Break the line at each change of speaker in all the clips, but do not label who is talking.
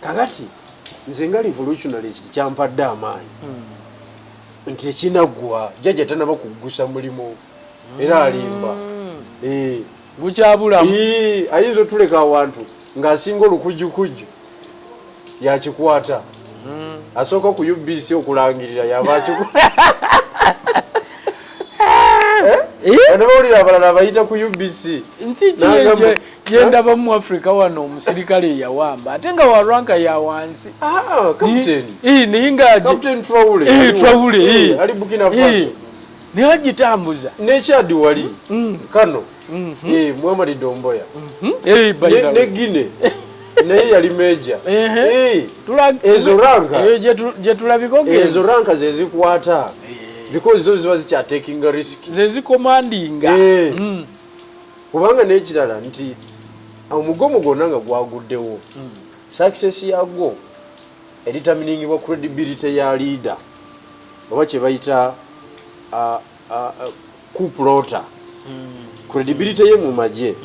kakati nze nga revolutionalist kyampadde amaanyi nti tekinaggwa jjajja tanaba kuggusa mulimu era alimba
gukyabulamu
ayinza otuleka awantu ng'asinga olukujjukujju yakikwata asooka ku UBC okulangirira yaba anabawulira abalala abayita ku UBC
nti gyendaba mu Africa wano omusirikale yawamba ate nga warranka ya wansi naye nga Traore
ali Burkina Faso
naye agitambuza
nekyadi wali kano Muhammad Domboya ne Guinea naye yali meja ezo ranka ezo ranka zezikwata because zo ziba zikyatekinga risk
zezikomandinga
kubanga n'ekirala nti omugomo gwonna nga gwaguddewo success yagwo eritaminingibwa credibility ya leader oba kye bayita kuplota credibility ye mu magye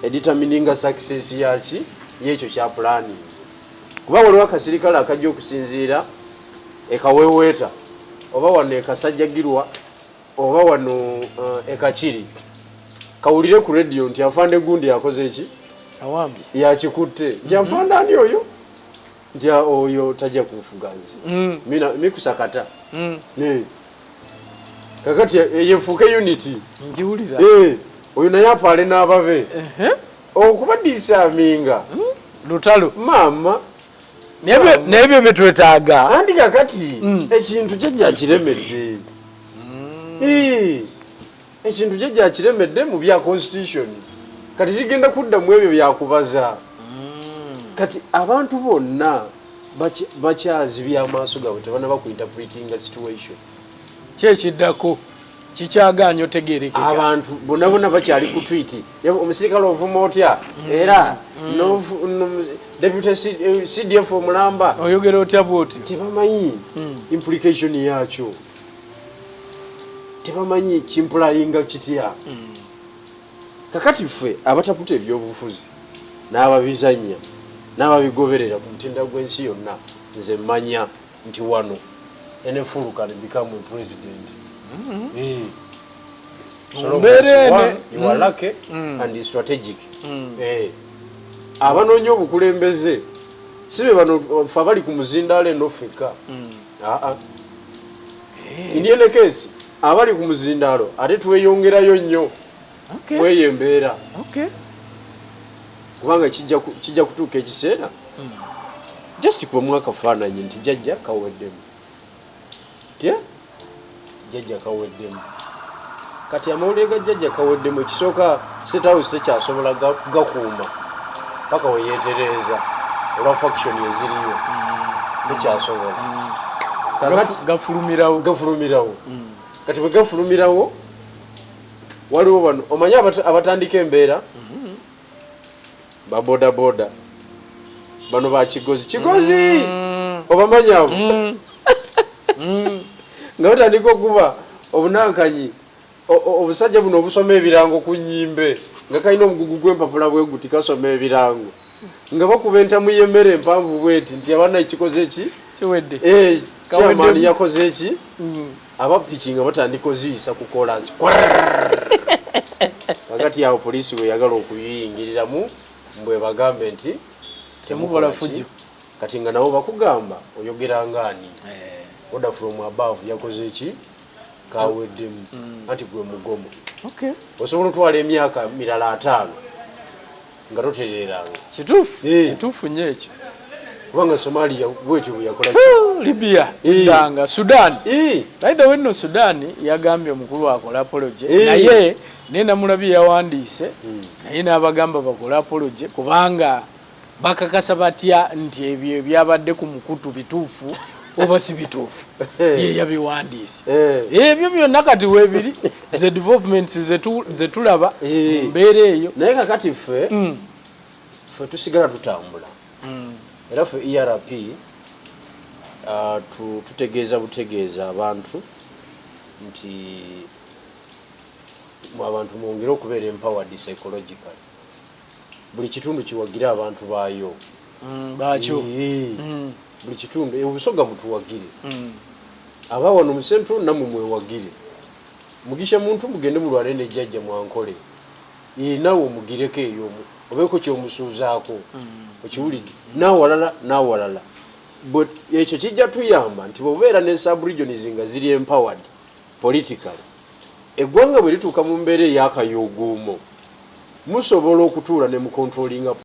eritaminga success yaki yekyo kya planning kuba waliwo akasirikale akajja okusinziira ekaweweeta oba wano ekasajjagirwa oba wano ekakiri kawulire ku radio nti afande gundi yakoze eki
awambi
yakikutte nti afande ani oyo nti oyo tajja kunfuganzi mikusakata kakati yefuuke unity
njiwulira
oyo naye apaale n'ababe okubadiisaminga
lutalo
maama
nebyo byetwetaaga
andi kakati ekintu kyekiremedde ekintu kyekiremedde mu bya constitution kati kigenda kudda mu ebyo byakubaza kati abantu bonna bakyazibya amaaso gaabwe tebanaba ku interpretinga situation
kyekiddako kikyaganya otegerekeka
abantu bonna bakyali ku tweet omusirikale ovuma otya era deputy CDF omulamba
oyogera otya bwoti
tebamanyi implication yakyo tebamanyi kimplayinga kitya kakati ffe abataputa ebyobufuzi n'ababizanya n'ababigoberera ku mutinda gw'ensi yonna nze mmanya nti wano NFU can become a president. So you are lucky and strategic. Abanonyo obukulembeze sibe bano fabali ku muzindale n'ofeka. Indiana case abali ku muzindalo ate tweyongerayo nnyo. Weyembeera. Kubanga kijja kutuuka ekiseera. Just kwa mwaka faananyi nti jjajja kaweddemu. Jjajja kaweddemu. Kati amawulire ga jjajja kaweddemu ekisooka State House tekyasobola gakuuma paka weyeetereza olwa faction eziriyo tekyasobola gafulumirawo kati bwe gafulumirawo waliwo bano omanyi abatandika embeera babodaboda bano ba kigozi obamanyaabo nga batandika okuba obunankanyi obusajja buno obusoma ebirango ku nnyimbe nga kalina omugugu gw'empapula bwe guti kasoma ebirango nga bakuba entamu y'emmere empanvu bweti nti abaana ekikoze eki
kiwedde
kyamaani yakoze eki abapiki nga batandika oziyisa ku kolansi kakati awo poliisi weyagala okuyingiriramu mbwe bagambe nti
temukola fujjo
kati nga nabo bakugamba oyogera ngaani order from above yakoze eki kaweddemu anti gwe mugomo osobola otwala emyaka mirala 5 nga totereranga
kituufu nnyo ekyo
kubanga Somalia bwetyo bweyakola
Libya ndanga Sudan by the way no Sudan yagambye omukulu akola apology naye Namulabi yawandiise naye n'abagamba bakola apology kubanga bakakasa batya nti ebyo byabadde ku mukutu bituufu oba si bituufu ye yabiwandiise ebyo byonna kati weebiri ze developments ze tulaba mbeera eyo
naye kakati ffe tusigala tutambula era ffe ERP tutegeeza abantu nti abantu mwongere okubeera empowered psychologically buli kitundu kiwagira abantu baayo
bakyo
buli kitundu obusoga mutuwagire aba wano mu central namwe mwewagire mugisha muntu mugende mulwale ne jjajja mwankole nawe omugireko eyo obeeko kyomusuuzaako okiwulidde nawalala but ekyo kijja tuyamba nti bwobeera ne sub-regions nga ziri empowered politically eggwanga bwe lituuka mu mbeera ey'akayooguumo musobola okutuula ne mukontrolinga